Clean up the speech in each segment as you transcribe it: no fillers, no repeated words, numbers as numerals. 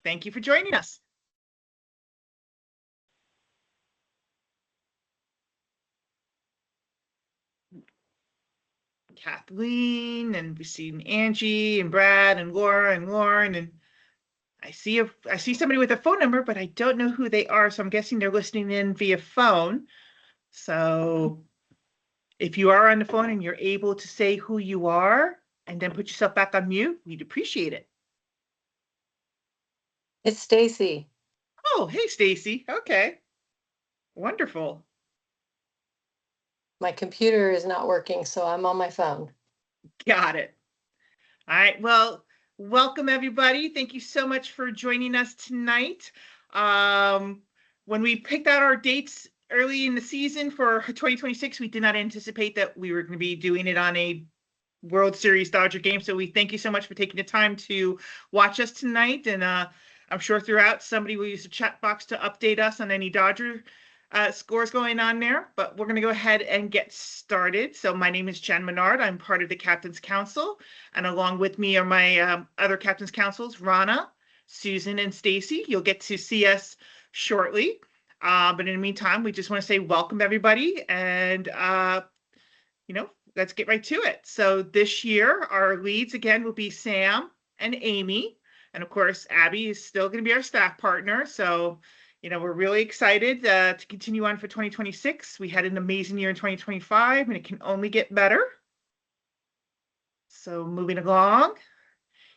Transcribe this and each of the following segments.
Thank you for joining us. Kathleen, and we've seen Angie and Brad and Laura and Lauren, and I see somebody with a phone number, but I don't know who they are, so I'm guessing they're listening in via phone. So if you are on the phone and you're able to say who you are and then put yourself back on mute, we'd appreciate it. It's Stacy. Oh, hey, Stacy. Okay. Wonderful. My computer is not working, so I'm on my phone. Got it. All right. Well, welcome everybody. Thank you so much for joining us tonight. When we picked out our dates early in the season for 2026, we did not anticipate that we were going to be doing it on a World Series Dodger game. So we thank you so much for taking the time to watch us tonight. And I'm sure throughout somebody will use the chat box to update us on any Dodger scores going on there, but we're going to go ahead and get started. So my name is Jen Menard. I'm part of the Captain's Council, and along with me are my other Captain's Councils, Rana, Susan, and Stacy. You'll get to see us shortly. But in the meantime, we just want to say welcome everybody, and let's get right to it. So this year, our leads again will be Sam and Amy, and of course, Abby is still going to be our staff partner. So we're really excited to continue on for 2026. We had an amazing year in 2025, and it can only get better. So moving along,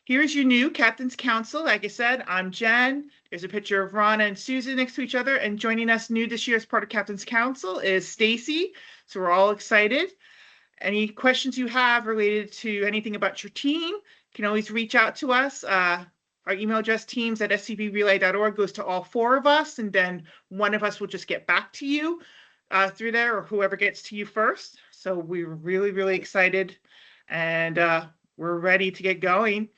here's your new Captain's Council. Like I said, I'm Jen. There's a picture of Rana and Susan next to each other, and joining us new this year as part of Captain's Council is Stacy. So we're all excited. Any questions you have related to anything about your team, you can always reach out to us. Our email address, teams@scbrelay.org, goes to all four of us, and then one of us will just get back to you through there, or whoever gets to you first. So we're really, really excited, and we're ready to get going.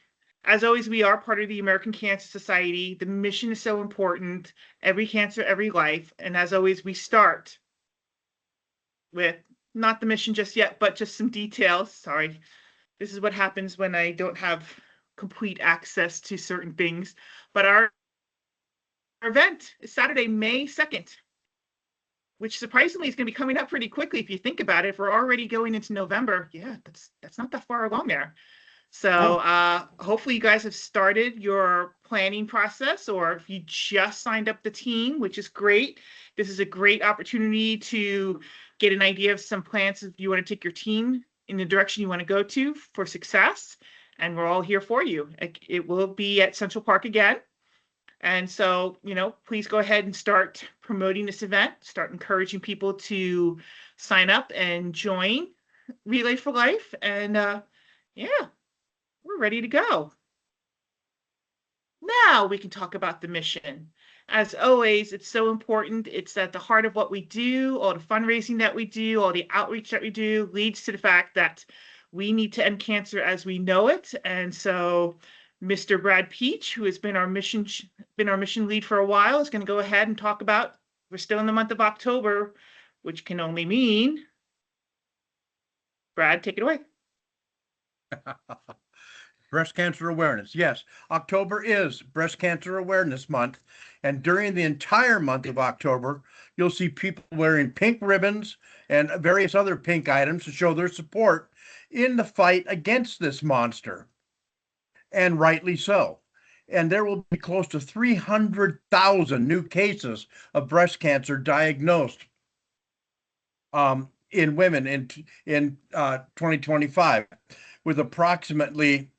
As always, we are part of the American Cancer Society. The mission is so important. Every cancer, every life. And as always, we start with not the mission just yet, but just some details. Sorry. This is what happens when I don't have complete access to certain things. But our event is Saturday, May 2nd, which surprisingly is going to be coming up pretty quickly if you think about it. If we're already going into November, yeah, that's not that far along there. So hopefully you guys have started your planning process, or if you just signed up the team, which is great. This is a great opportunity to get an idea of some plans if you want to take your team in the direction you want to go to for success. And we're all here for you. It will be at Central Park again. And so, please go ahead and start promoting this event, start encouraging people to sign up and join Relay for Life. And we're ready to go. Now we can talk about the mission. As always, it's so important. It's at the heart of what we do. All the fundraising that we do, all the outreach that we do leads to the fact that we need to end cancer as we know it. And so Mr. Brad Peach, who has been our mission lead for a while, is going to go ahead and talk about, we're still in the month of October, which can only mean, Brad, take it away. Breast cancer awareness. Yes, October is Breast Cancer Awareness Month. And during the entire month of October, you'll see people wearing pink ribbons and various other pink items to show their support in the fight against this monster. And rightly so. And there will be close to 300,000 new cases of breast cancer diagnosed in women in 2025, with approximately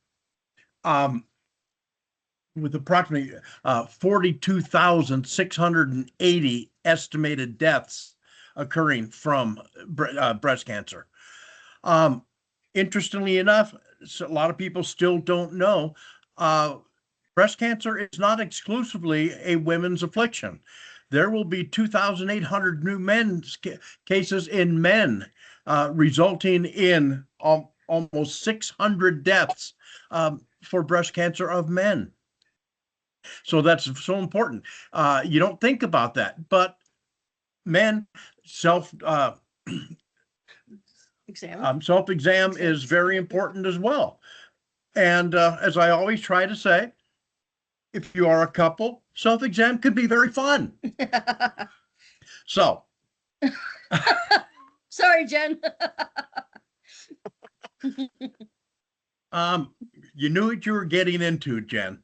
42,680 estimated deaths occurring from breast cancer. Interestingly enough, a lot of people still don't know, breast cancer is not exclusively a women's affliction. There will be 2,800 new men's cases in men, resulting in almost 600 deaths for breast cancer of men. So that's so important. You don't think about that, but men self-exam is very important as well. And as I always try to say, If you are a couple, self-exam could be very fun. So, Sorry, Jen. you knew what you were getting into, Jen.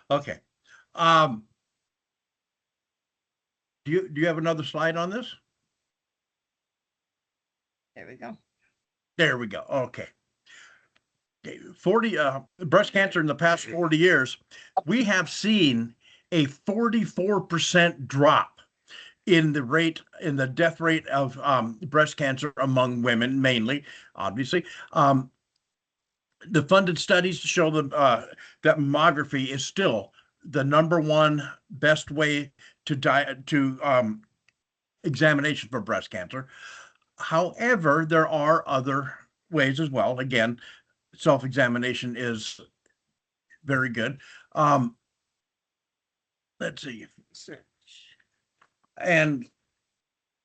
Okay. Do you have another slide on this? There we go. There we go. Okay. 40 breast cancer in the past 40 years, we have seen a 44% drop in the death rate of breast cancer among women, mainly, obviously. The funded studies show that mammography is still the number one best way to examination for breast cancer. However, there are other ways as well. Again, self-examination is very good. Let's see. And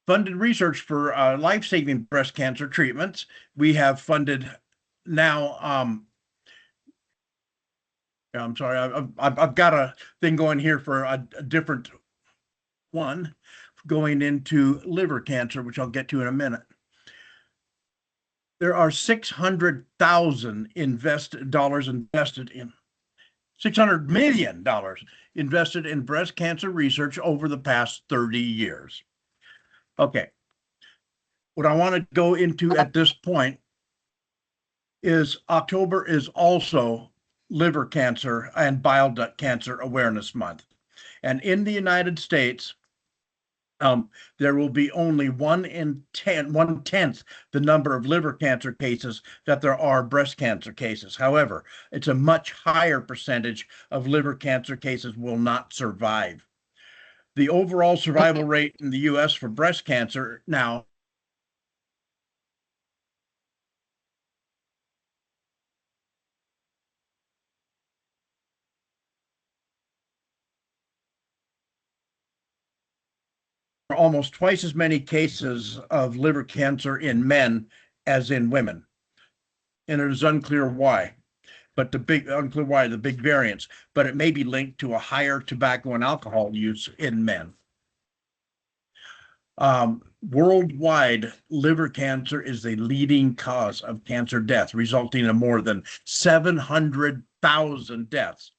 funded research for life-saving breast cancer treatments. We have funded now. I'm sorry, I've got a thing going here for a different one going into liver cancer, which I'll get to in a minute. There are $600,000 invested in $600 million invested in breast cancer research over the past 30 years. Okay. What I want to go into at this point is October is also liver cancer and bile duct cancer awareness month. And in the United States, there will be only 1/10 the number of liver cancer cases that there are breast cancer cases. However, it's a much higher percentage of liver cancer cases will not survive. The overall survival rate in the US for breast cancer now almost twice as many cases of liver cancer in men as in women. And it is unclear why, but the big variance, but it may be linked to a higher tobacco and alcohol use in men. Worldwide, liver cancer is the leading cause of cancer death, resulting in more than 700,000 deaths.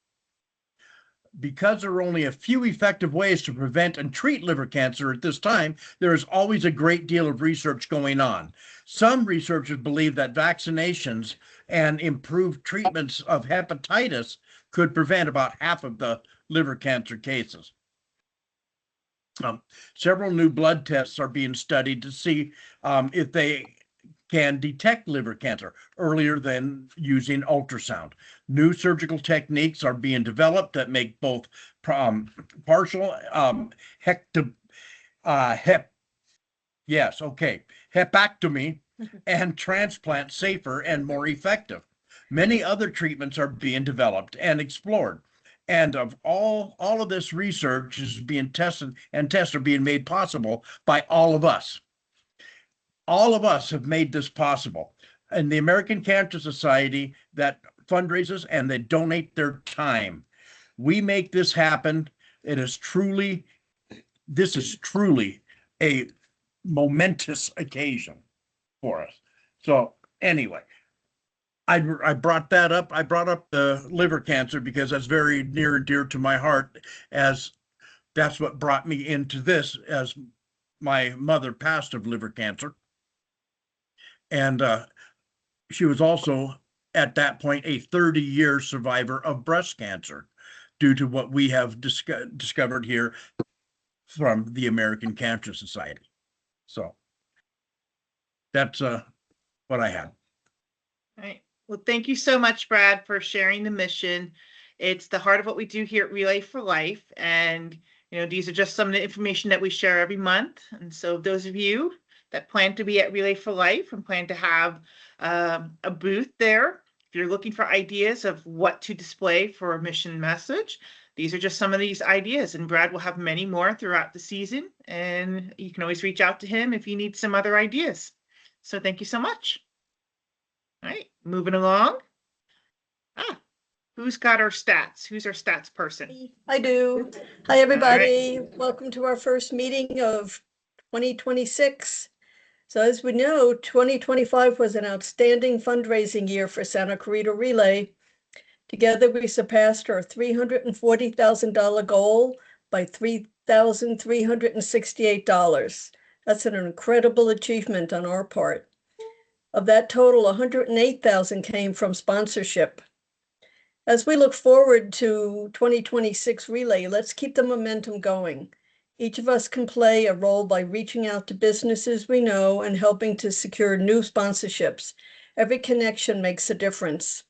Because there are only a few effective ways to prevent and treat liver cancer at this time, there is always a great deal of research going on. Some researchers believe that vaccinations and improved treatments of hepatitis could prevent about half of the liver cancer cases. Several new blood tests are being studied to see if they can detect liver cancer earlier than using ultrasound. New surgical techniques are being developed that make both partial hepectomy and transplant safer and more effective. Many other treatments are being developed and explored. And of all of this research is being tested, and tests are being made possible by all of us. All of us have made this possible. And the American Cancer Society that fundraises and they donate their time. We make this happen. This is truly a momentous occasion for us. So anyway, I brought that up. I brought up the liver cancer because that's very near and dear to my heart, as that's what brought me into this, as my mother passed of liver cancer. And she was also, at that point, a 30-year survivor of breast cancer due to what we have discovered here from the American Cancer Society. So that's what I had. All right. Well, thank you so much, Brad, for sharing the mission. It's the heart of what we do here at Relay for Life. And, these are just some of the information that we share every month. And so those of you that plan to be at Relay for Life and plan to have a booth there, if you're looking for ideas of what to display for a mission message, these are just some of these ideas. And Brad will have many more throughout the season. And you can always reach out to him if you need some other ideas. So thank you so much. All right, moving along. Who's got our stats? Who's our stats person? I do. Hi, everybody. Welcome to our first meeting of 2026. So as we know, 2025 was an outstanding fundraising year for Santa Clarita Relay. Together, we surpassed our $340,000 goal by $3,368. That's an incredible achievement on our part. Of that total, 108,000 came from sponsorship. As we look forward to 2026 Relay, let's keep the momentum going. Each of us can play a role by reaching out to businesses we know and helping to secure new sponsorships. Every connection makes a difference.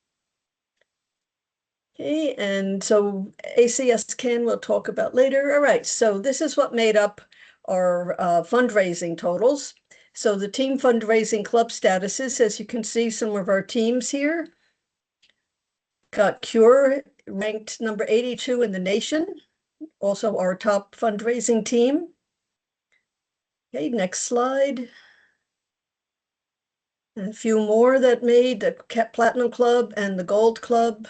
Okay, and so ACS Can we'll talk about later. All right, so this is what made up our fundraising totals. So the team fundraising club statuses, as you can see, some of our teams here. Got Cure ranked number 82 in the nation, also our top fundraising team. Okay, next slide. And a few more that made the Platinum Club and the Gold Club.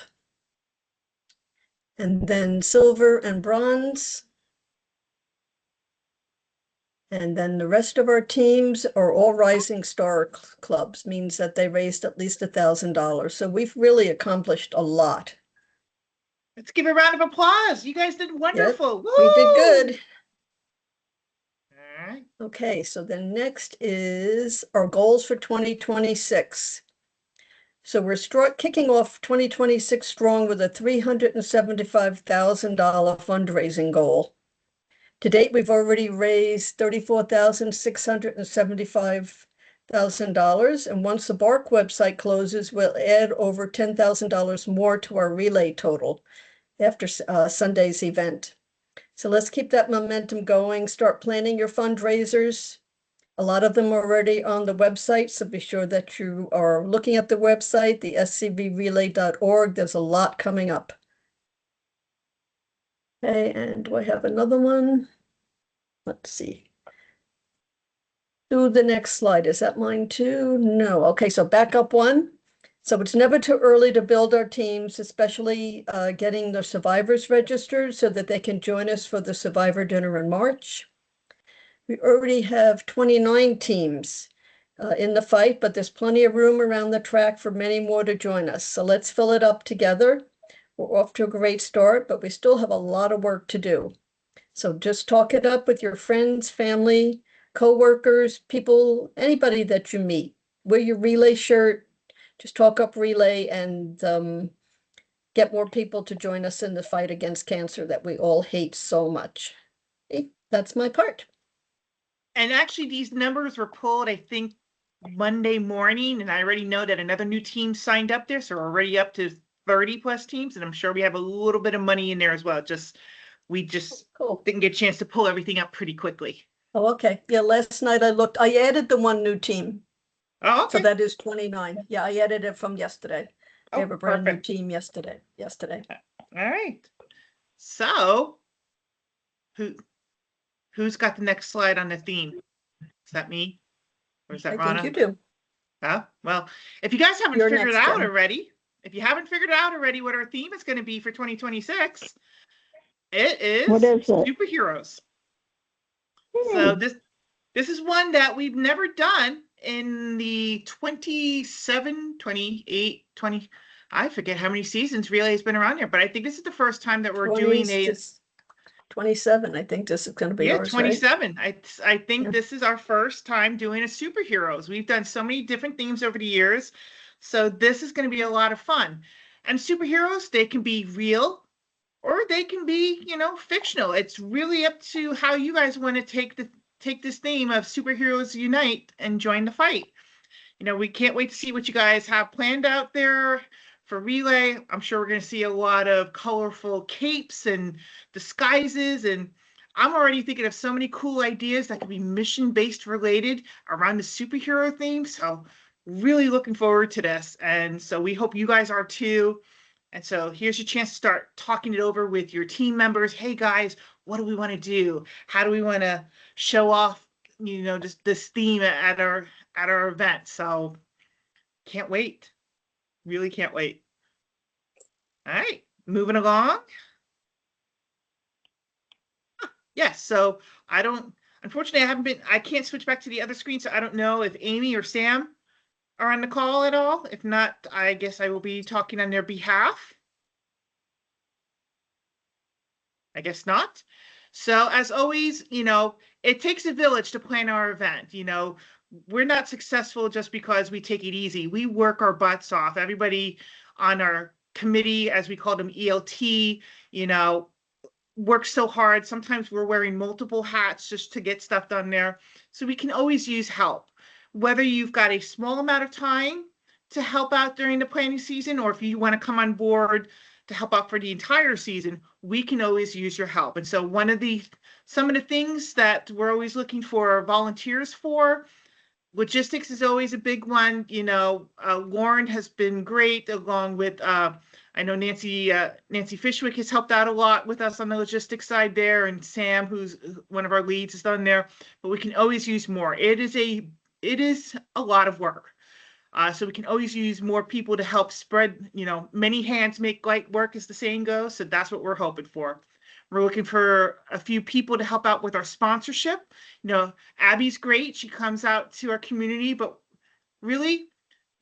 And then Silver and Bronze. And then the rest of our teams are all Rising Star clubs, means that they raised at least $1,000. So we've really accomplished a lot. Let's give a round of applause. You guys did wonderful. Yep, we did good. All right. Okay, so then next is our goals for 2026. So we're kicking off 2026 strong with a $375,000 fundraising goal. To date, we've already raised $34,675,000, and once the BARC website closes, we'll add over $10,000 more to our relay total after Sunday's event. So let's keep that momentum going. Start planning your fundraisers. A lot of them are already on the website, so be sure that you are looking at the website, the scvrelay.org. There's a lot coming up. Okay, and do I have another one? Let's see. Do the next slide. Is that mine too? No. Okay, so back up one. So it's never too early to build our teams, especially getting the survivors registered so that they can join us for the survivor dinner in March. We already have 29 teams in the fight, but there's plenty of room around the track for many more to join us. So let's fill it up together. We're off to a great start, but we still have a lot of work to do. So just talk it up with your friends, family, co-workers, people, anybody that you meet. Wear your relay shirt, just talk up relay and get more people to join us in the fight against cancer that we all hate so much. Okay, that's my part. And actually, these numbers were pulled, I think, Monday morning, and I already know that another new team signed up there, so we're already up to 30 plus teams, and I'm sure we have a little bit of money in there as well. We just Cool. didn't get a chance to pull everything up pretty quickly. Oh, okay. Yeah, last night I looked. I added the one new team. Oh, okay. So that is 29. Yeah, I added it from yesterday. I have a brand new perfect. team yesterday. All right. So, who's got the next slide on the theme? Is that me? Or is that I Rana? think you do. Oh, well, if you guys haven't You're figured it next, out Jen. already, what our theme is going to be for 2026, it is What is it? superheroes. So this is one that we've never done in the 27, 28, 20, I forget how many seasons Relay has been around here, but I think this is the first time that we're doing a 27. I think this is going to be ours, 27. Right? I think Yeah. this is our first time doing a superheroes. We've done so many different themes over the years. So this is going to be a lot of fun. And superheroes, they can be real or they can be, fictional. It's really up to how you guys want to take this theme of superheroes unite and join the fight. We can't wait to see what you guys have planned out there for Relay. I'm sure we're going to see a lot of colorful capes and disguises, and I'm already thinking of so many cool ideas that could be mission-based related around the superhero theme. So really looking forward to this. And so we hope you guys are too. And so here's your chance to start talking it over with your team members. Hey guys, what do we want to do? How do we want to show off, just this theme at our event? So can't wait. Really can't wait. All right, moving along. Yes, so unfortunately, I can't switch back to the other screen, so I don't know if Amy or Sam are on the call at all. If not, I guess I will be talking on their behalf. I guess not. So as always, it takes a village to plan our event. We're not successful just because we take it easy. We work our butts off. Everybody on our committee, as we call them, ELT, works so hard. Sometimes we're wearing multiple hats just to get stuff done there. So we can always use help. Whether you've got a small amount of time to help out during the planning season, or if you want to come on board to help out for the entire season, we can always use your help. And so some of the things that we're always looking for volunteers for, logistics is always a big one. Lauren has been great, along with I know Nancy Fishwick has helped out a lot with us on the logistics side there, and Sam, who's one of our leads, is done there. But we can always use more. It is a lot of work. So we can always use more people to help spread, many hands make light work, as the saying goes. So that's what we're hoping for. We're looking for a few people to help out with our sponsorship. Abby's great. She comes out to our community, but really,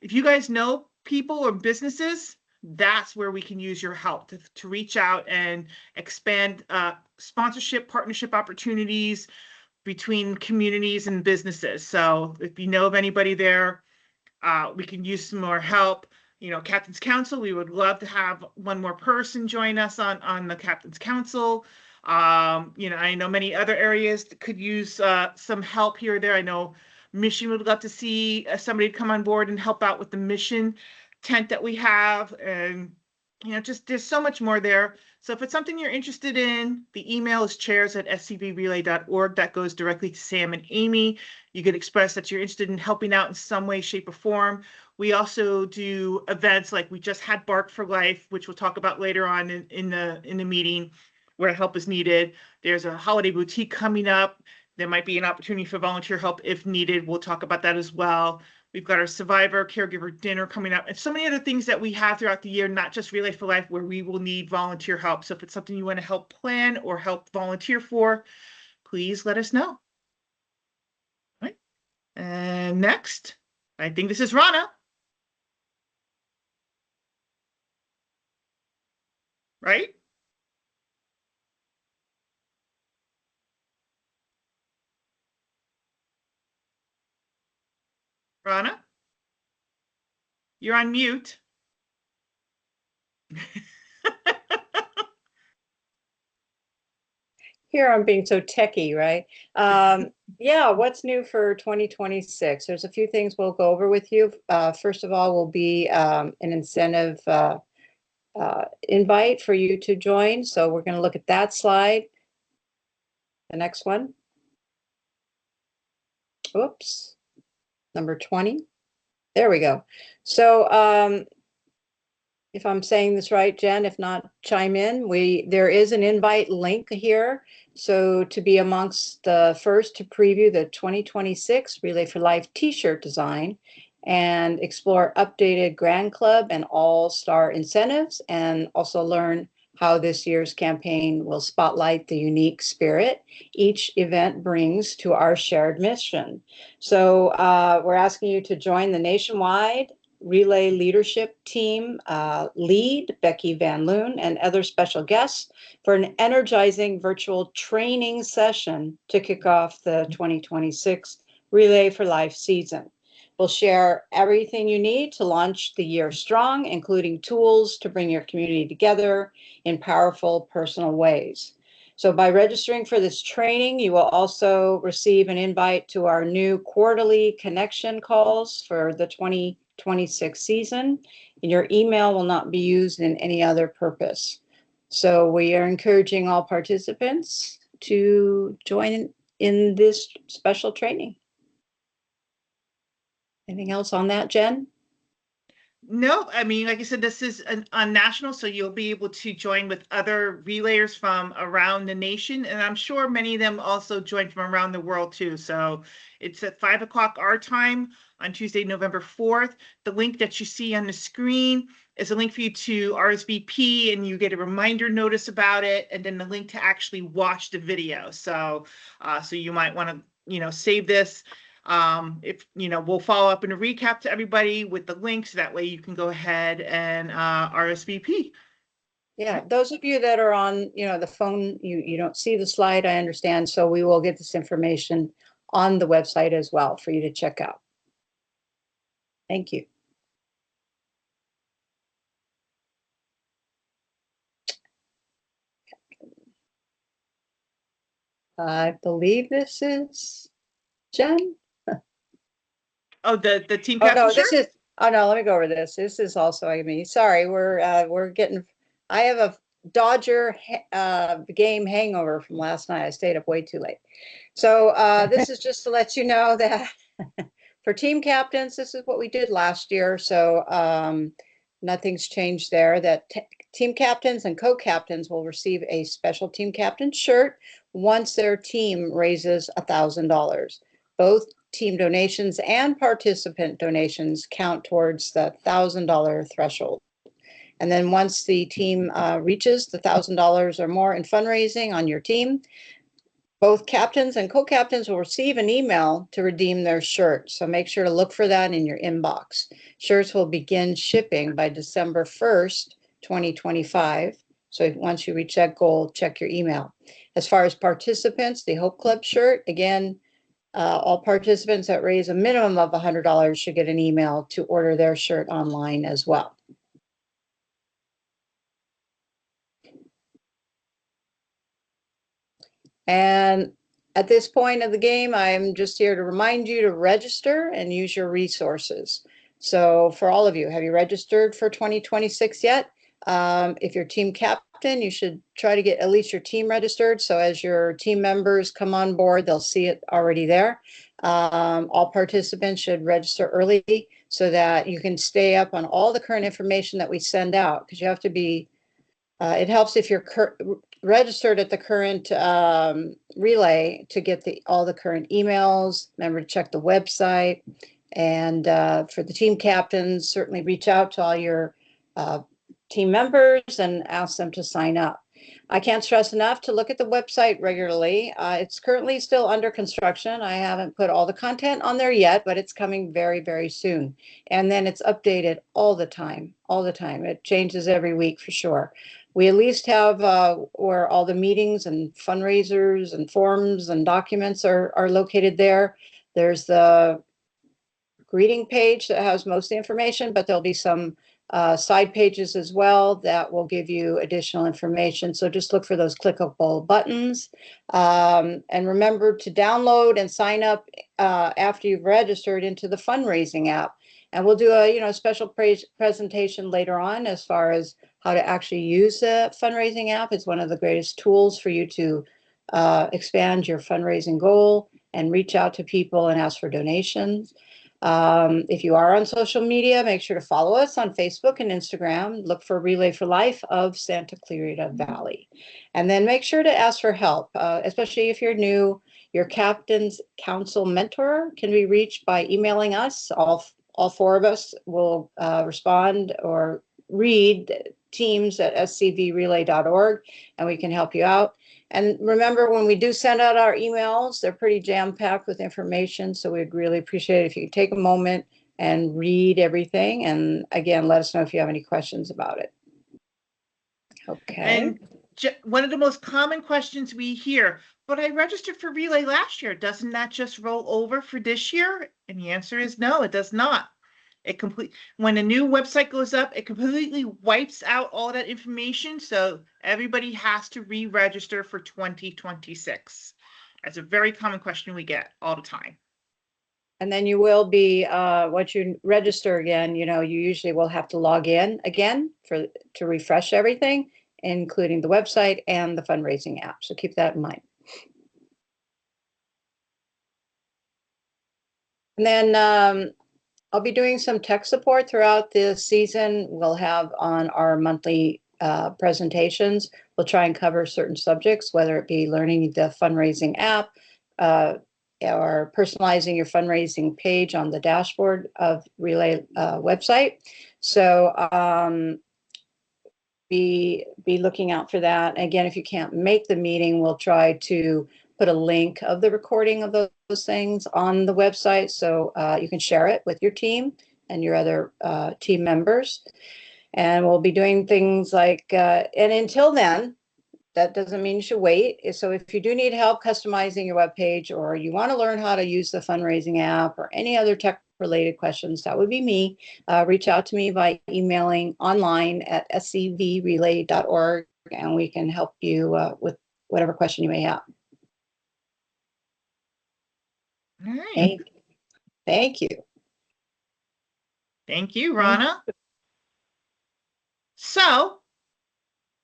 if you guys know people or businesses, that's where we can use your help to reach out and expand sponsorship, partnership opportunities between communities and businesses. So if you know of anybody there, we can use some more help. Captain's Council, we would love to have one more person join us on the Captain's Council. I know many other areas that could use some help here or there. I know Mission would love to see somebody come on board and help out with the Mission tent that we have. And, just there's so much more there. So if it's something you're interested in, the email is chairs@scvrelay.org. That goes directly to Sam and Amy. You could express that you're interested in helping out in some way, shape, or form. We also do events like we just had Bark for Life, which we'll talk about later on in the meeting, where help is needed. There's a holiday boutique coming up. There might be an opportunity for volunteer help if needed. We'll talk about that as well. We've got our survivor caregiver dinner coming up, and so many other things that we have throughout the year, not just Relay for Life, where we will need volunteer help. So if it's something you want to help plan or help volunteer for, please let us know. All right. And next, I think this is Rana. Right? Rana? You're on mute. Here I'm being so techie, right? Yeah, what's new for 2026? There's a few things we'll go over with you. First of all, will be an incentive invite for you to join. So we're going to look at that slide. The next one. Oops. Number 20. There we go. So if I'm saying this right, Jen, if not, chime in. There is an invite link here. So to be amongst the first to preview the 2026 Relay for Life t-shirt design and explore updated Grand Club and All-Star incentives, and also learn how this year's campaign will spotlight the unique spirit each event brings to our shared mission. So we're asking you to join the nationwide Relay leadership team lead, Becky Van Loon, and other special guests for an energizing virtual training session to kick off the 2026 Relay for Life season. We'll share everything you need to launch the year strong, including tools to bring your community together in powerful, personal ways. So by registering for this training, you will also receive an invite to our new quarterly connection calls for the 2026 season, and your email will not be used in any other purpose. So we are encouraging all participants to join in this special training. Anything else on that, Jen? No, I mean, like I said, this is on national, so you'll be able to join with other relayers from around the nation, and I'm sure many of them also join from around the world too. So it's at 5 o'clock our time on Tuesday, November 4th. The link that you see on the screen is a link for you to RSVP, and you get a reminder notice about it, and then the link to actually watch the video. So, so you might want to, save this. If we'll follow up in a recap to everybody with the links. That way you can go ahead and RSVP. Yeah, those of you that are on, the phone, you don't see the slide, I understand. So we will get this information on the website as well for you to check out. Thank you. I believe this is Jen. Oh, the team Oh, captain no, this shirt? is, oh, no, let me go over this. This is also me. Sorry, we're getting, I have a Dodger game hangover from last night. I stayed up way too late. So this is just to let you know that for team captains, this is what we did last year. So nothing's changed there. That team captains and co-captains will receive a special team captain shirt once their team raises $1,000. Both team donations and participant donations count towards the $1,000 threshold. And then once the team reaches the $1,000 or more in fundraising on your team, both captains and co-captains will receive an email to redeem their shirt. So make sure to look for that in your inbox. Shirts will begin shipping by December 1st, 2025. So once you reach that goal, check your email. As far as participants, the Hope Club shirt, again, all participants that raise a minimum of $100 should get an email to order their shirt online as well. And at this point of the game, I'm just here to remind you to register and use your resources. So for all of you, have you registered for 2026 yet? If you're team captain, you should try to get at least your team registered. So as your team members come on board, they'll see it already there. All participants should register early so that you can stay up on all the current information that we send out, because you have to be, it helps if you're registered at the current relay to get all the current emails. Remember to check the website. And for the team captains, certainly reach out to all your team members and ask them to sign up. I can't stress enough to look at the website regularly. It's currently still under construction. I haven't put all the content on there yet, but it's coming very, very soon. And then it's updated all the time, all the time. It changes every week for sure. We at least have where all the meetings and fundraisers and forms and documents are located there. There's the greeting page that has most of the information, but there'll be some side pages as well that will give you additional information. So just look for those clickable buttons. And remember to download and sign up after you've registered into the fundraising app. And we'll do a special presentation later on as far as how to actually use the fundraising app. It's one of the greatest tools for you to expand your fundraising goal and reach out to people and ask for donations. If you are on social media, make sure to follow us on Facebook and Instagram. Look for Relay for Life of Santa Clarita Valley. And then make sure to ask for help, especially if you're new. Your Captain's Council mentor can be reached by emailing us. All four of us will respond or read teams@scvrelay.org, and we can help you out. And remember, when we do send out our emails, they're pretty jam-packed with information. So we'd really appreciate it if you could take a moment and read everything. And again, let us know if you have any questions about it. Okay. And one of the most common questions we hear, but I registered for Relay last year. Doesn't that just roll over for this year? And the answer is no, it does not. When a new website goes up, it completely wipes out all that information. So everybody has to re-register for 2026. That's a very common question we get all the time. And then you will be, once you register again, you usually will have to log in again to refresh everything, including the website and the fundraising app. So keep that in mind. And then I'll be doing some tech support throughout the season. We'll have on our monthly presentations. We'll try and cover certain subjects, whether it be learning the fundraising app or personalizing your fundraising page on the dashboard of Relay website. So be looking out for that. Again, if you can't make the meeting, we'll try to put a link of the recording of those things on the website so you can share it with your team and your other team members. And we'll be doing things like, and until then, that doesn't mean you should wait. So if you do need help customizing your webpage, or you want to learn how to use the fundraising app, or any other tech related questions, that would be me. Reach out to me by emailing online at scvrelay.org, and we can help you with whatever question you may have. All right. Thank you. Thank you, Rana. So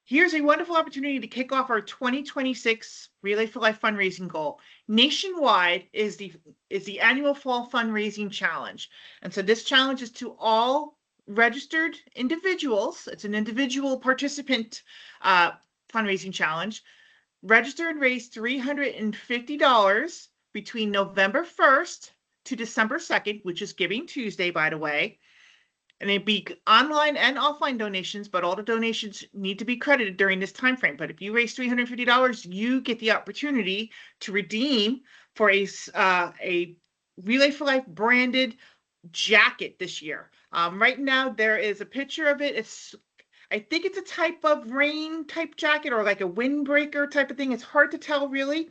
here's a wonderful opportunity to kick off our 2026 Relay for Life fundraising goal. Nationwide is the annual fall fundraising challenge. And so this challenge is to all registered individuals. It's an individual participant fundraising challenge. Register and raise $350 between November 1st to December 2nd, which is Giving Tuesday, by the way. And it'd be online and offline donations, but all the donations need to be credited during this time frame. But if you raise $350, you get the opportunity to redeem for a Relay for Life branded jacket this year. Right now, there is a picture of it. I think it's a type of rain type jacket, or like a windbreaker type of thing. It's hard to tell really,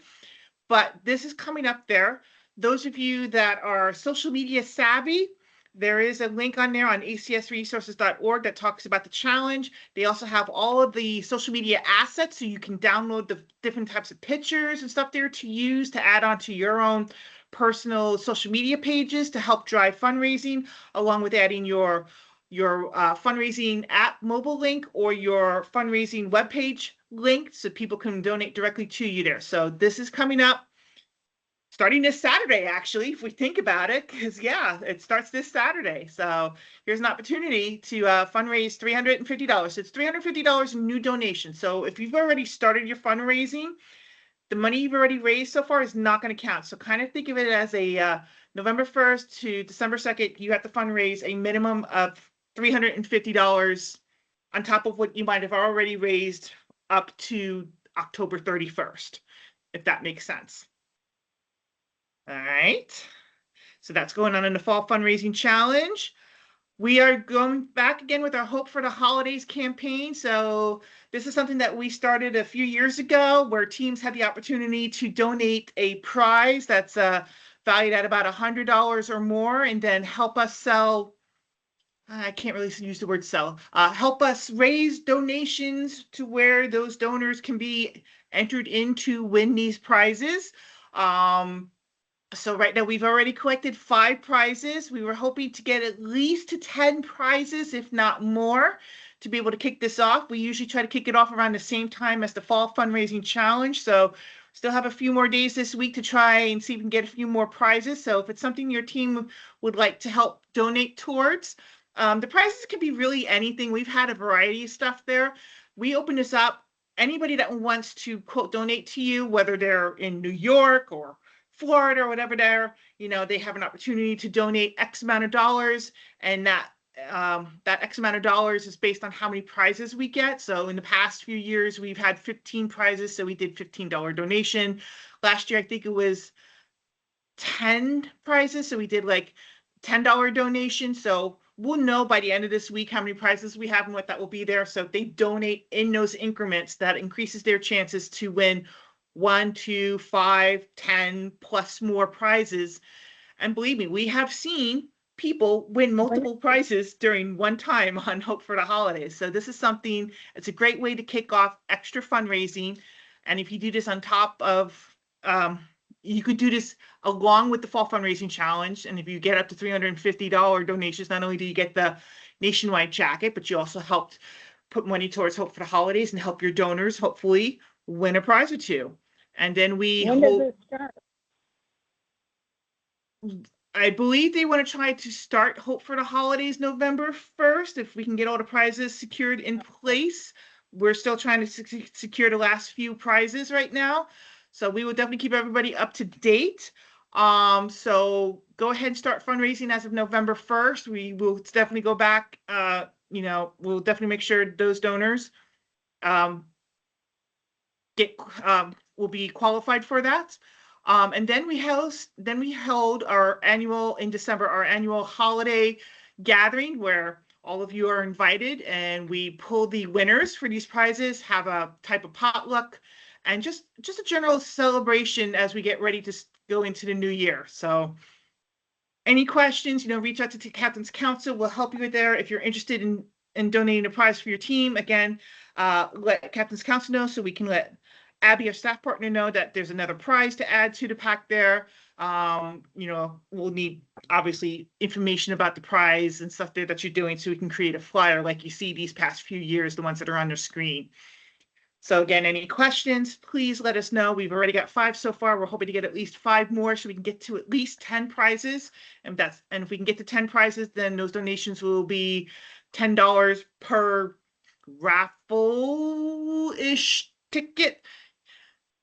but this is coming up there. Those of you that are social media savvy, there is a link on there on acsresources.org that talks about the challenge. They also have all of the social media assets, so you can download the different types of pictures and stuff there to use to add on to your own personal social media pages to help drive fundraising, along with adding your fundraising app mobile link or your fundraising webpage link so people can donate directly to you there. So this is coming up starting this Saturday, actually, if we think about it, because yeah, it starts this Saturday. So here's an opportunity to fundraise $350. It's $350 in new donations. So if you've already started your fundraising, the money you've already raised so far is not going to count. So kind of think of it as a November 1st to December 2nd, you have to fundraise a minimum of $350 on top of what you might have already raised up to October 31st, if that makes sense. All right. So that's going on in the Fall Fundraising Challenge. We are going back again with our Hope for the Holidays campaign. So this is something that we started a few years ago, where teams had the opportunity to donate a prize that's valued at about $100 or more, and then help us sell. I can't really use the word sell. Help us raise donations to where those donors can be entered in to win these prizes. So right now we've already collected 5 prizes. We were hoping to get at least to 10 prizes, if not more, to be able to kick this off. We usually try to kick it off around the same time as the Fall Fundraising Challenge. So still have a few more days this week to try and see if we can get a few more prizes. So if it's something your team would like to help donate towards, the prizes can be really anything. We've had a variety of stuff there. We open this up. Anybody that wants to, quote, donate to you, whether they're in New York or Florida or whatever, they have an opportunity to donate X amount of dollars, and that X amount of dollars is based on how many prizes we get. So in the past few years, we've had 15 prizes, so we did $15 donation. Last year, I think it was 10 prizes, so we did like $10 donation. So we'll know by the end of this week how many prizes we have and what that will be there. So if they donate in those increments, that increases their chances to win 1, 2, 5, 10 plus more prizes. And believe me, we have seen people win multiple prizes during one time on Hope for the Holidays. So this is something, it's a great way to kick off extra fundraising. And if you do this on top of, you could do this along with the Fall Fundraising Challenge. And if you get up to $350 donations, not only do you get the nationwide jacket, but you also helped put money towards Hope for the Holidays and help your donors hopefully win a prize or two. And then we When does it start? I believe they want to try to start Hope for the Holidays November 1st, if we can get all the prizes secured in place. We're still trying to secure the last few prizes right now. So we will definitely keep everybody up to date. So go ahead and start fundraising as of November 1st. We will definitely go back, we'll definitely make sure those donors will be qualified for that. And then we held our annual in December, our annual holiday gathering where all of you are invited, and we pull the winners for these prizes, have a type of potluck, and just a general celebration as we get ready to go into the new year. So any questions, reach out to Captain's Council. We'll help you with there. If you're interested in donating a prize for your team, again, let Captain's Council know so we can let Abby, our staff partner, know that there's another prize to add to the pack there. We'll need obviously information about the prize and stuff there that you're doing so we can create a flyer like you see these past few years, the ones that are on the screen. So again, any questions, please let us know. We've already got 5 so far. We're hoping to get at least 5 more so we can get to at least 10 prizes. And if we can get to 10 prizes, then those donations will be $10 per raffle-ish ticket.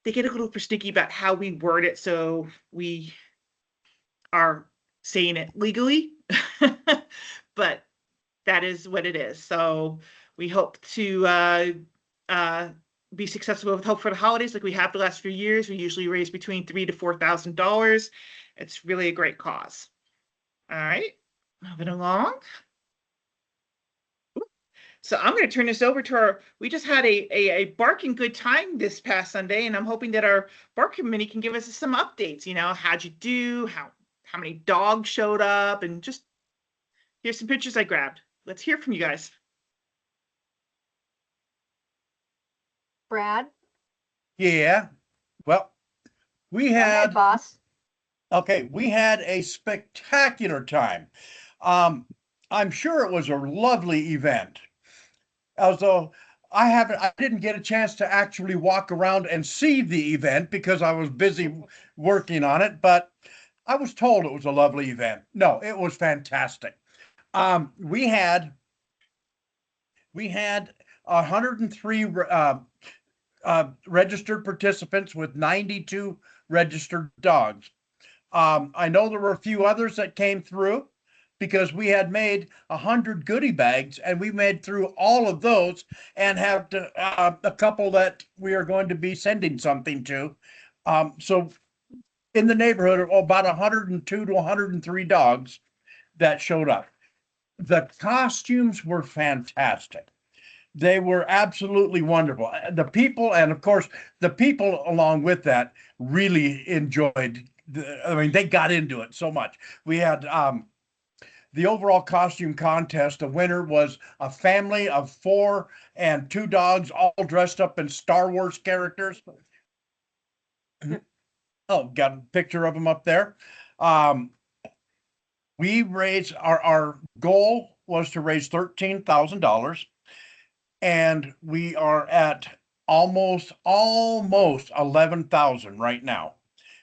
They get a little persnickety about how we word it, so we are saying it legally, but that is what it is. So we hope to be successful with Hope for the Holidays like we have the last few years. We usually raise between $3,000 to $4,000. It's really a great cause. All right, moving along. So I'm going to turn this over to we just had a barking good time this past Sunday, and I'm hoping that our bark committee can give us some updates. How'd you do? How many dogs showed up? And just here's some pictures I grabbed. Let's hear from you guys. Brad? Yeah. Well, we Go ahead, had, boss. okay, we had a spectacular time. I'm sure it was a lovely event. Although I didn't get a chance to actually walk around and see the event because I was busy working on it, but I was told it was a lovely event. No, it was fantastic. We had 103 registered participants with 92 registered dogs. I know there were a few others that came through because we had made 100 goodie bags, and we made through all of those and have a couple that we are going to be sending something to. So in the neighborhood of about 102 to 103 dogs that showed up. The costumes were fantastic. They were absolutely wonderful. The people, and of course, the people along with that really enjoyed. They got into it so much. We had the overall costume contest. The winner was a family of 4 and 2 dogs, all dressed up in Star Wars characters. Oh, got a picture of them up there. We raised our goal was to raise $13,000, and we are at almost 11,000 right now.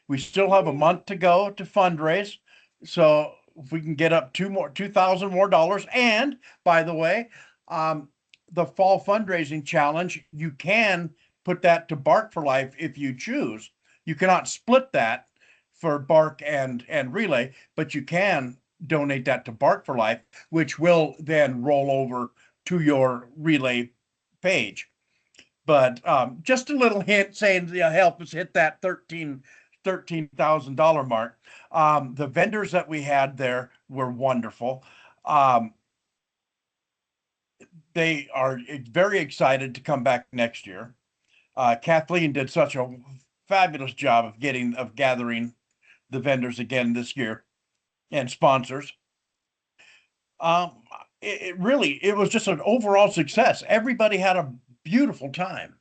We still have a month to go to fundraise, so if we can get up 2,000 more dollars. And by the way, the fall fundraising challenge, you can put that to Bark for Life if you choose. You cannot split that for Bark and Relay, but you can donate that to Bark for Life, which will then roll over to your Relay page. But just a little hint saying, help us hit that $13,000 mark. The vendors that we had there were wonderful. They are very excited to come back next year. Kathleen did such a fabulous job of gathering the vendors again this year and sponsors. It was just an overall success. Everybody had a beautiful time.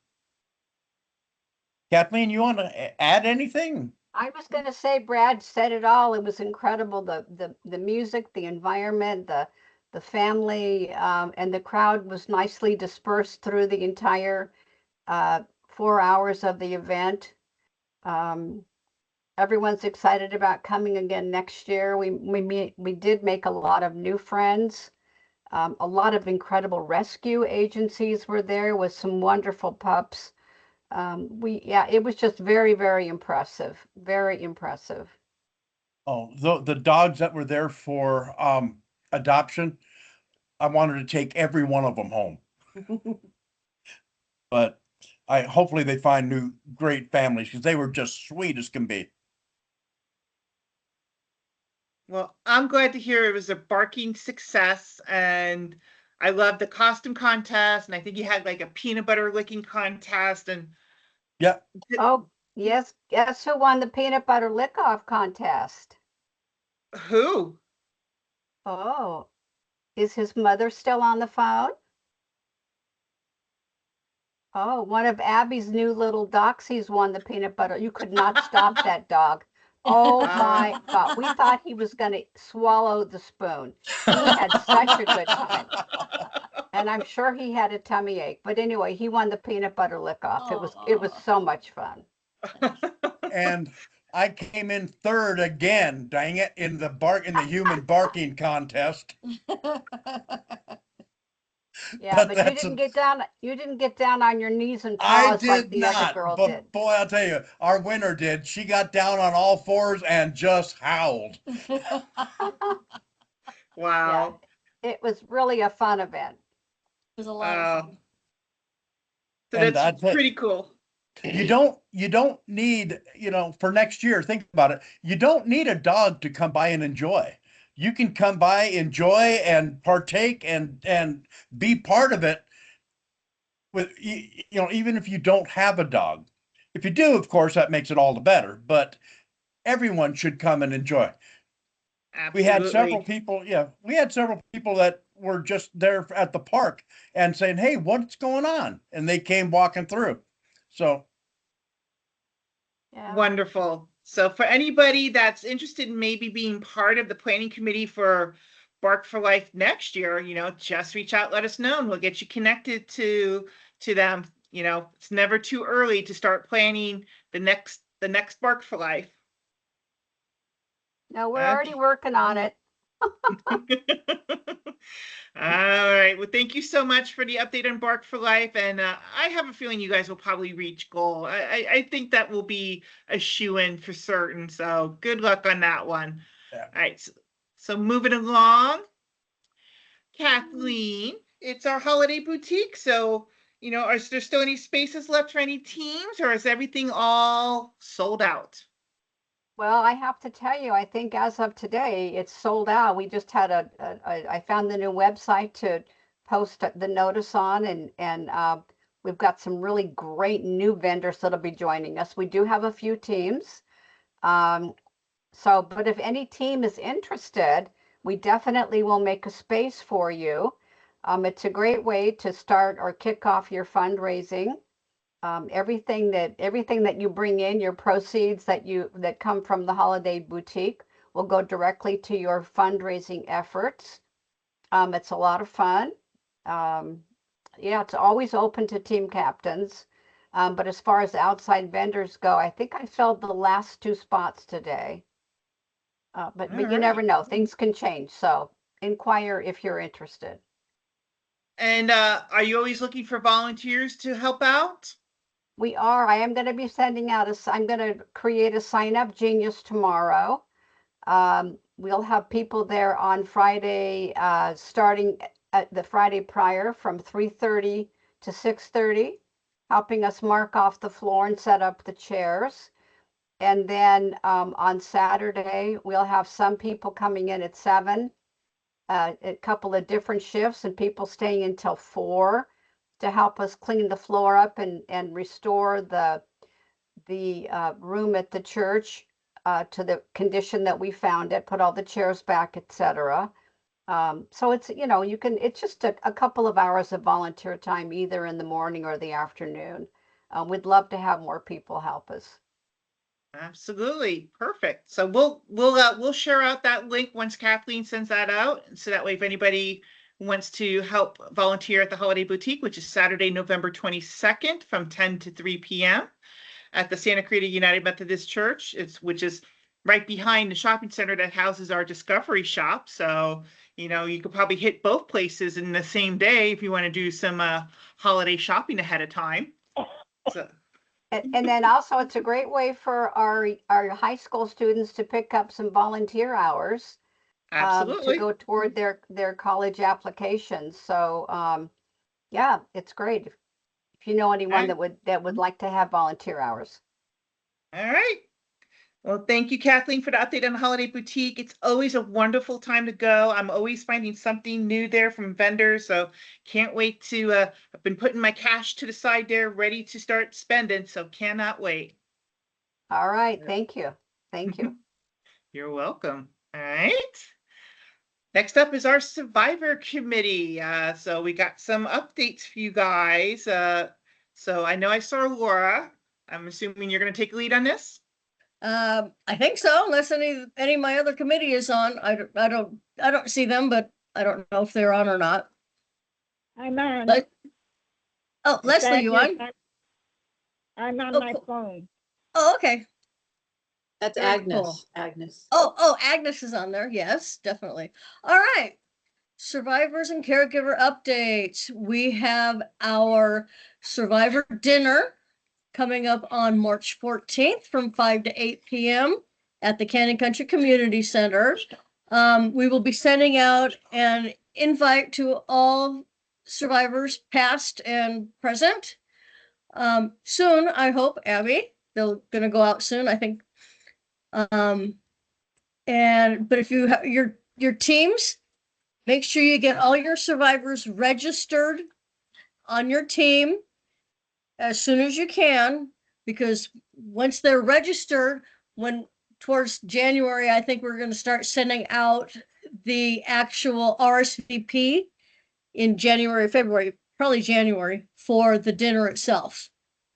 Kathleen, you want to add anything? I was going to say, Brad said it all. It was incredible. The music, the environment, the family, and the crowd was nicely dispersed through the entire 4 hours of the event. everyone's excited about coming again next year. We did make a lot of new friends. A lot of incredible rescue agencies were there with some wonderful pups. Yeah, it was just very, very impressive. Very impressive. Oh, the dogs that were there for adoption, I wanted to take every one of them home. But hopefully they find new great families because they were just sweet as can be. Well, I'm glad to hear it was a barking success, and I love the costume contest, and I think you had like a peanut butter licking contest, and Yeah, Oh, yes. Guess who won the peanut butter lick-off contest? who? Oh, is his mother still on the phone? Oh, one of Abby's new little doxies won the peanut butter. You could not stop that dog. Oh my God. We thought he was going to swallow the spoon. He had such a good time. And I'm sure he had a tummy ache. But anyway, he won the peanut butter lick off. It was so much fun. and I came in third again, dang it, in the human barking contest. Yeah, But but that's you didn't get down on your knees and I paws like did the other not, girl but did. boy, I'll tell you, our winner did. She got down on all fours and just howled. Wow. It was really a fun event. It was a lot of fun. So And that's that's it. pretty cool. You don't need, for next year, think about it. You don't need a dog to come by and enjoy. You can come by, enjoy and partake and be part of it with, even if you don't have a dog. If you do, of course, that makes it all the better, but everyone should come and enjoy. We had several people, we had several people that were just there at the park and saying, "Hey, what's going on?" And they came walking through. So Yeah. Wonderful. So for anybody that's interested in maybe being part of the planning committee for Bark for Life next year, just reach out, let us know, and we'll get you connected to them. It's never too early to start planning the next Bark for Life. No, we're already working on it. All right. Well, thank you so much for the update on Bark for Life. And I have a feeling you guys will probably reach goal. I think that will be a shoo-in for certain. So good luck on that one. Yeah. All right. So moving along, Kathleen, it's our holiday boutique. So, is there still any spaces left for any teams, or is everything all sold out? Well, I have to tell you, I think as of today, it's sold out. We just had I found the new website to post the notice on, and we've got some really great new vendors that'll be joining us. We do have a few teams. But if any team is interested, we definitely will make a space for you. It's a great way to start or kick off your fundraising. Everything that you bring in, your proceeds that come from the holiday boutique will go directly to your fundraising efforts. It's a lot of fun. It's always open to team captains. But as far as outside vendors go, I think I filled the last 2 spots today. But you never know, things can change. So inquire if you're interested. And are you always looking for volunteers to help out? We are. I am going to be sending out I'm going to create a sign up genius tomorrow. We'll have people there on Friday, starting at the Friday prior from 3:30 to 6:30, helping us mark off the floor and set up the chairs. And then on Saturday, we'll have some people coming in at 7, a couple of different shifts, and people staying until 4. To help us clean the floor up and restore the room at the church to the condition that we found it, put all the chairs back, etc. So it's, it's just a couple of hours of volunteer time, either in the morning or the afternoon. We'd love to have more people help us. Absolutely. Perfect. So we'll share out that link once Kathleen sends that out. So that way, if anybody wants to help volunteer at the Holiday Boutique, which is Saturday, November 22nd from 10 to 3 p.m. at the Santa Cruz United Methodist Church. Which is right behind the shopping center that houses our Discovery shop. So, you could probably hit both places in the same day if you want to do some holiday shopping ahead of time. So, And then also, it's a great way for our high school students to pick up some volunteer hours to absolutely. go toward their college applications. So, yeah, it's great. If you know anyone that would like to have volunteer hours. All right. Well, thank you, Kathleen, for the update on the Holiday Boutique. It's always a wonderful time to go. I'm always finding something new there from vendors, so can't wait to, I've been putting my cash to the side there, ready to start spending, so cannot wait. All right. Thank you. Thank you. You're welcome. All right. Next up is our Survivor Committee. So we got some updates for you guys. So I know I saw Laura. I'm assuming you're going to take lead on this? I think so, unless any of my other committee is on. I don't see them, but I don't know if they're on or not. I'm on. Oh, Leslie, you on? I'm on Oh, my cool. phone. Oh, okay. That's Very Agnes. cool. Agnes. Oh, Agnes is on there. Yes, definitely. All right. Survivors and caregiver updates. We have our survivor dinner coming up on March 14th from 5 to 8 p.m. at the Canyon Country Community Center. We will be sending out an invite to all survivors, past and present. Soon, I hope, Abby. They're going to go out soon, I think. But if you have your teams, make sure you get all your survivors registered on your team as soon as you can, because once they're registered, towards January, I think we're going to start sending out the actual RSVP in January, February, probably January, for the dinner itself.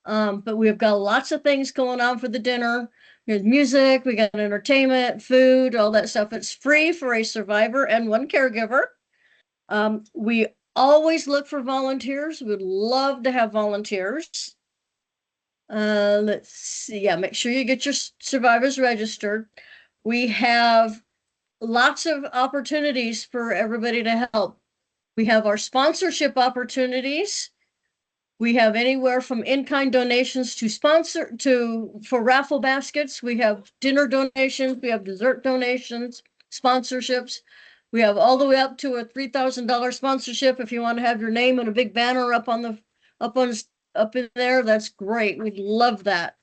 But we've got lots of things going on for the dinner. There's music, we got entertainment, food, all that stuff. It's free for a survivor and one caregiver. We always look for volunteers. We'd love to have volunteers. Let's see. Yeah, make sure you get your survivors registered. We have lots of opportunities for everybody to help. We have our sponsorship opportunities. We have anywhere from in-kind donations for raffle baskets. We have dinner donations. We have dessert donations, sponsorships. We have all the way up to a $3,000 sponsorship. If you want to have your name and a big banner up in there, that's great. We'd love that.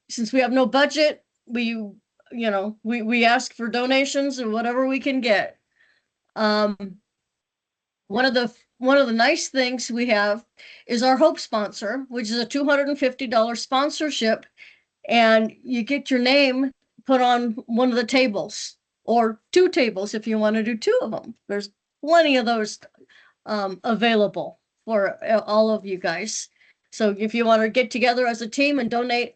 Since we have no budget, we ask for donations and whatever we can get. One of the nice things we have is our Hope sponsor, which is a $250 sponsorship, and you get your name put on one of the tables, or two tables if you want to do two of them. There's plenty of those available for all of you guys. So if you want to get together as a team and donate,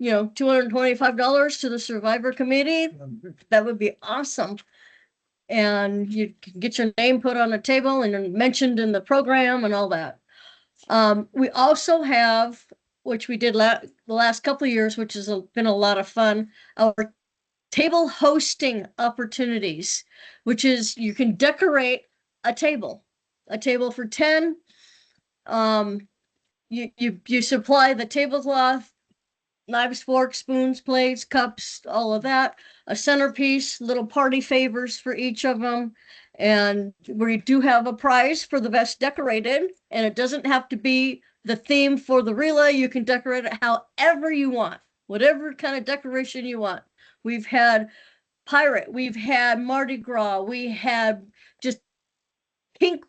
$225 to the Survivor Committee, that would be awesome. And you can get your name put on a table and mentioned in the program and all that. We also have, which we did the last couple of years, which has been a lot of fun, our table hosting opportunities, which is you can decorate a table for 10. You supply the tablecloth, knives, forks, spoons, plates, cups, all of that, a centerpiece, little party favors for each of them. And we do have a prize for the best decorated, and it doesn't have to be the theme for the relay. You can decorate it however you want, whatever kind of decoration you want. We've had pirate, we've had Mardi Gras, we had just pink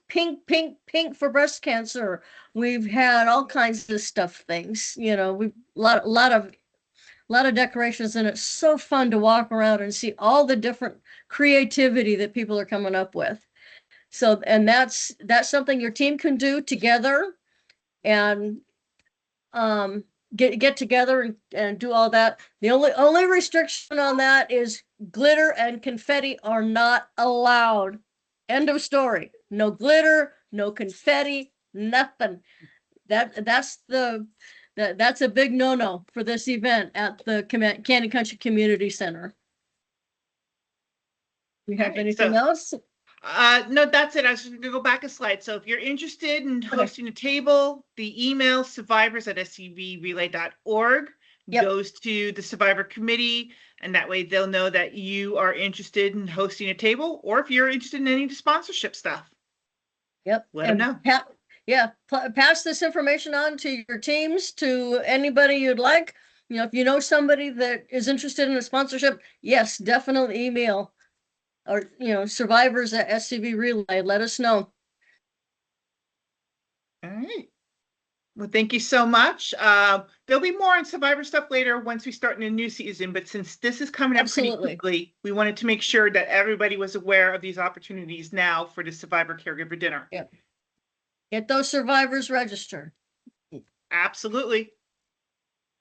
for breast cancer. We've had all kinds of things, we've a lot of decorations, and it's so fun to walk around and see all the different creativity that people are coming up with. So, and that's something your team can do together, and get together and do all that. The only restriction on that is glitter and confetti are not allowed. End of story. No glitter, no confetti, nothing. That's the That's a big no-no for this event at the Canyon Country Community Center. We have Okay, anything so- else? No, that's it. I was just gonna go back a slide. So if you're interested in hosting a table, the email survivors@scvrelay.org Yep. goes to the Survivor Committee, and that way they'll know that you are interested in hosting a table, or if you're interested in any sponsorship stuff. Yep. Let 'em And know. pass this information on to your teams, to anybody you'd like. You know, if you know somebody that is interested in a sponsorship, yes, definitely email. Or, survivors@SCV Relay, let us know. All right. Well, thank you so much. There'll be more on Survivor stuff later once we start in a new season, but since this is coming up pretty Absolutely. quickly, we wanted to make sure that everybody was aware of these opportunities now for the Survivor Caregiver Dinner. Yeah. Get those survivors registered. Absolutely.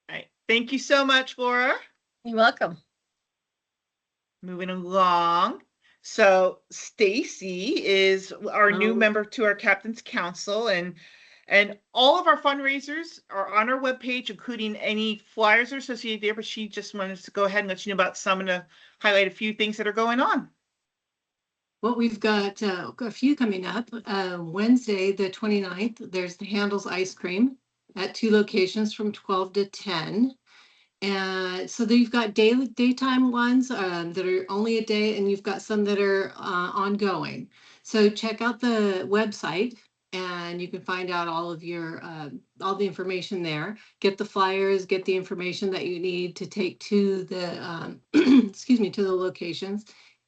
All right. Thank you so much, Laura. You're welcome. Moving along. So Stacy is our new Hello. member to our Captain's Council, and all of our fundraisers are on our webpage, including any flyers that are associated there, but she just wanted to go ahead and let you know about some and to highlight a few things that are going on. Well, we've got a few coming up. Wednesday, the 29th, there's the Handel's Ice Cream at 2 locations from 12 to 10. And so you've got daytime ones that are only a day, and you've got some that are ongoing. So check out the website and you can find out all of your all the information there. Get the flyers, get the information that you need to take to the excuse me, to the locations.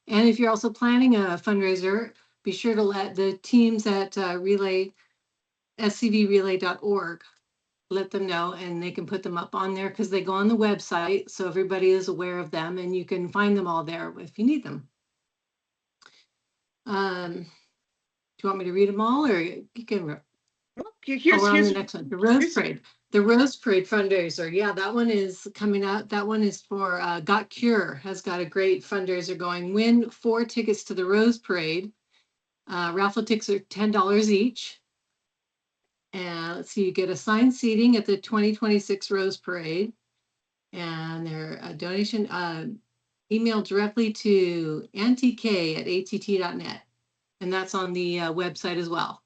And if you're also planning a fundraiser, be sure to let the teams at scvrelay.org let them know, and they can put them up on there because they go on the website, so everybody is aware of them, and you can find them all there if you need them. Do you want me to read them all, or you can? Well, We're on the next one. The Rose Parade. The Rose Parade fundraiser. Yeah, that one is coming out. That one is for Got Cure has got a great fundraiser going. Win 4 tickets to the Rose Parade. Raffle tickets are $10 each. And let's see, you get assigned seating at the 2026 Rose Parade. And their donation email directly to antk@att.net. And that's on the website as well.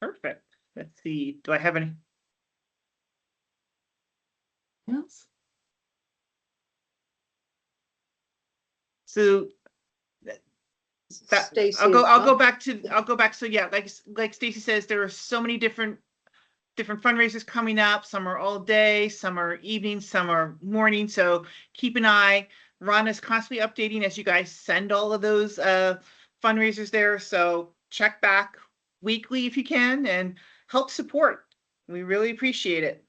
Perfect. Let's see. Do I have any? Yes. So Stacy I'll go as well. back. So yeah, like Stacy says, there are so many different fundraisers coming up. Some are all day, some are evening, some are morning. So keep an eye. Ron is constantly updating as you guys send all of those fundraisers there. So check back weekly if you can and help support. We really appreciate it.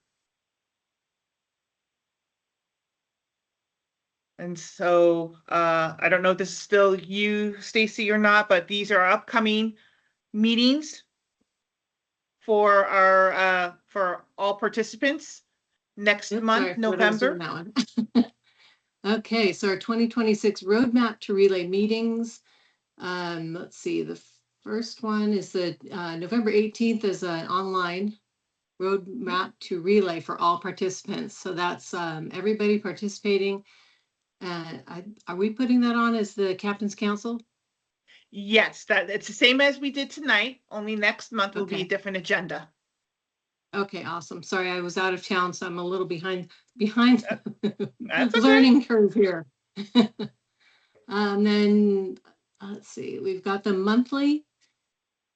And so I don't know if this is still you, Stacy, or not, but these are upcoming meetings for our for all participants next Yep, month, sorry, what I was doing November. that one. Okay, so our 2026 roadmap to relay meetings. Let's see, the first one is the November 18th is an online roadmap to relay for all participants. So that's everybody participating. Are we putting that on as the Captain's Council? Yes, that it's the same as we did tonight, only next month will be a Okay. different agenda. Okay, awesome. Sorry, I was out of town, so I'm a little behind That's okay. learning curve here. Then let's see, we've got the monthly.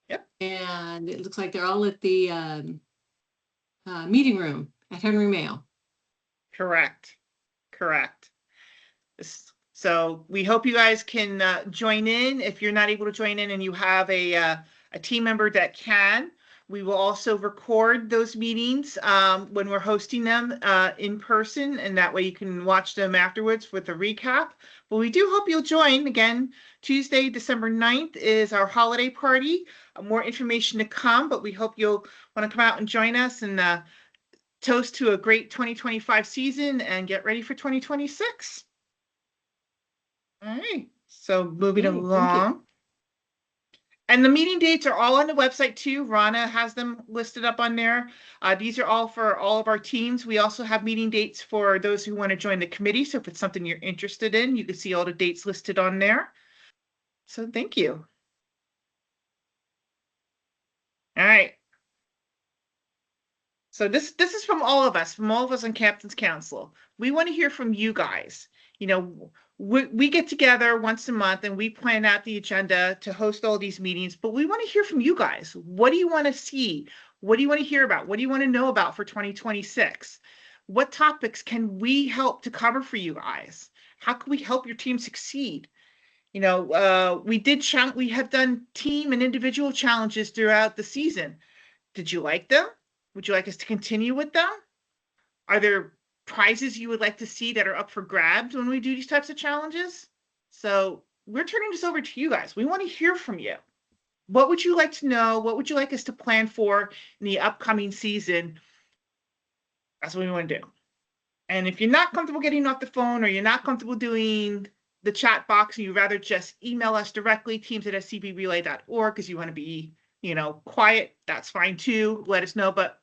Yep. And it looks like they're all at the meeting room at Henry Mayo. Correct. So we hope you guys can join in. If you're not able to join in and you have a team member that can, we will also record those meetings when we're hosting them in person, and that way you can watch them afterwards with a recap. But we do hope you'll join. Again, Tuesday, December 9th is our holiday party. More information to come, but we hope you'll want to come out and join us and toast to a great 2025 season and get ready for 2026. All right, so moving Okay, thank you. along. And the meeting dates are all on the website too. Rana has them listed up on there. These are all for all of our teams. We also have meeting dates for those who want to join the committee. So if it's something you're interested in, you can see all the dates listed on there. So thank you. All right. So this is from all of us on Captain's Council. We want to hear from you guys. You know, we get together once a month and we plan out the agenda to host all these meetings, but we want to hear from you guys. What do you want to see? What do you want to hear about? What do you want to know about for 2026? What topics can we help to cover for you guys? How can we help your team succeed? You know, we have done team and individual challenges throughout the season. Did you like them? Would you like us to continue with them? Are there prizes you would like to see that are up for grabs when we do these types of challenges? So we're turning this over to you guys. We want to hear from you. What would you like to know? What would you like us to plan for in the upcoming season? That's what we want to do. And if you're not comfortable getting off the phone or you're not comfortable doing the chat box and you'd rather just email us directly, teams@scbrelay.org, because you want to be, you know, quiet, that's fine too. Let us know. But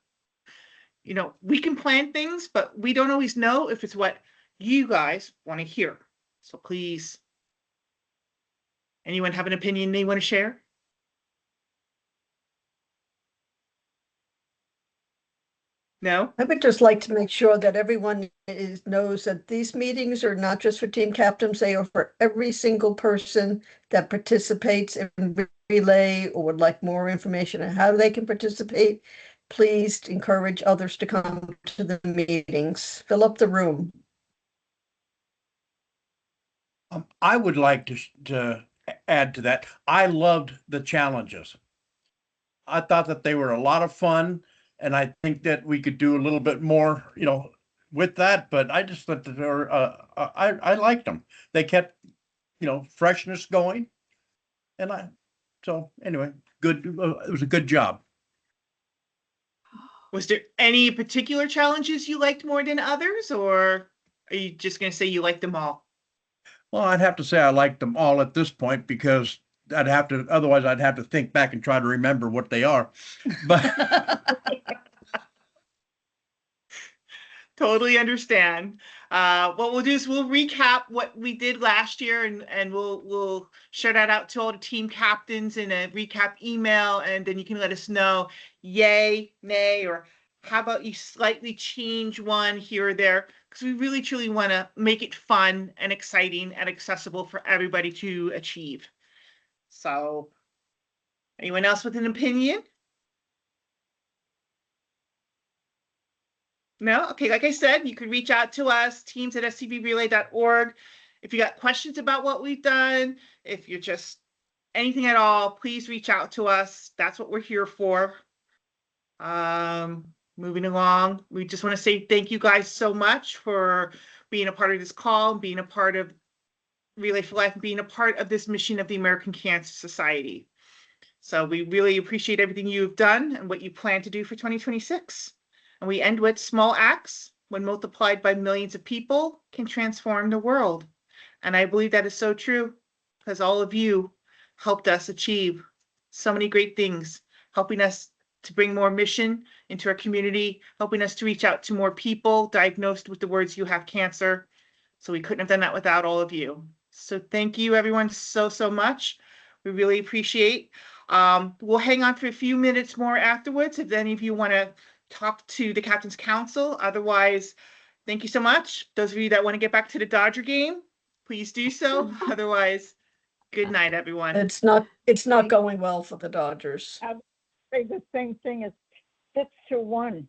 you know, we can plan things, but we don't always know if it's what you guys want to hear. So please, anyone have an opinion they want to share? No? I would just like to make sure that everyone knows that these meetings are not just for team captains, they are for every single person that participates in relay or would like more information on how they can participate. Please encourage others to come to the meetings. Fill up the room. I would like to add to that. I loved the challenges. I thought that they were a lot of fun, and I think that we could do a little bit more, you know, with that. But I just thought that they were, I liked them. They kept, you know, freshness going, and so anyway, good. It was a good job. Was there any particular challenges you liked more than others, or are you just going to say you liked them all? Well, I'd have to say I liked them all at this point because otherwise I'd have to think back and try to remember what they are. But Totally understand. What we'll do is we'll recap what we did last year and we'll share that out to all the team captains in a recap email, and then you can let us know yay, nay, or how about you slightly change one here or there, because we really truly want to make it fun and exciting and accessible for everybody to achieve. So anyone else with an opinion? No? Okay, like I said, you can reach out to us, teams@scbrelay.org. If you got questions about what we've done, if you're just anything at all, please reach out to us. That's what we're here for. Moving along, we just want to say thank you guys so much for being a part of this call, being a part of Relay for Life, and being a part of this mission of the American Cancer Society. So we really appreciate everything you've done and what you plan to do for 2026. And we end with small acts, when multiplied by millions of people, can transform the world. And I believe that is so true, because all of you helped us achieve so many great things, helping us to bring more mission into our community, helping us to reach out to more people diagnosed with the words "you have cancer." So we couldn't have done that without all of you. So thank you everyone so much. We really appreciate. We'll hang on for a few minutes more afterwards if any of you want to talk to the Captain's Council. Otherwise, thank you so much. Those of you that want to get back to the Dodger game, please do so. Otherwise, good night, everyone. It's not going well for the Dodgers. Say the same thing as 6-1.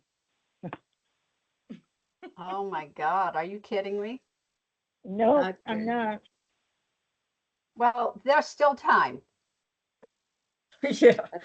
Oh my God, are you kidding me? No, Okay. I'm not. Well, there's still time. Yeah.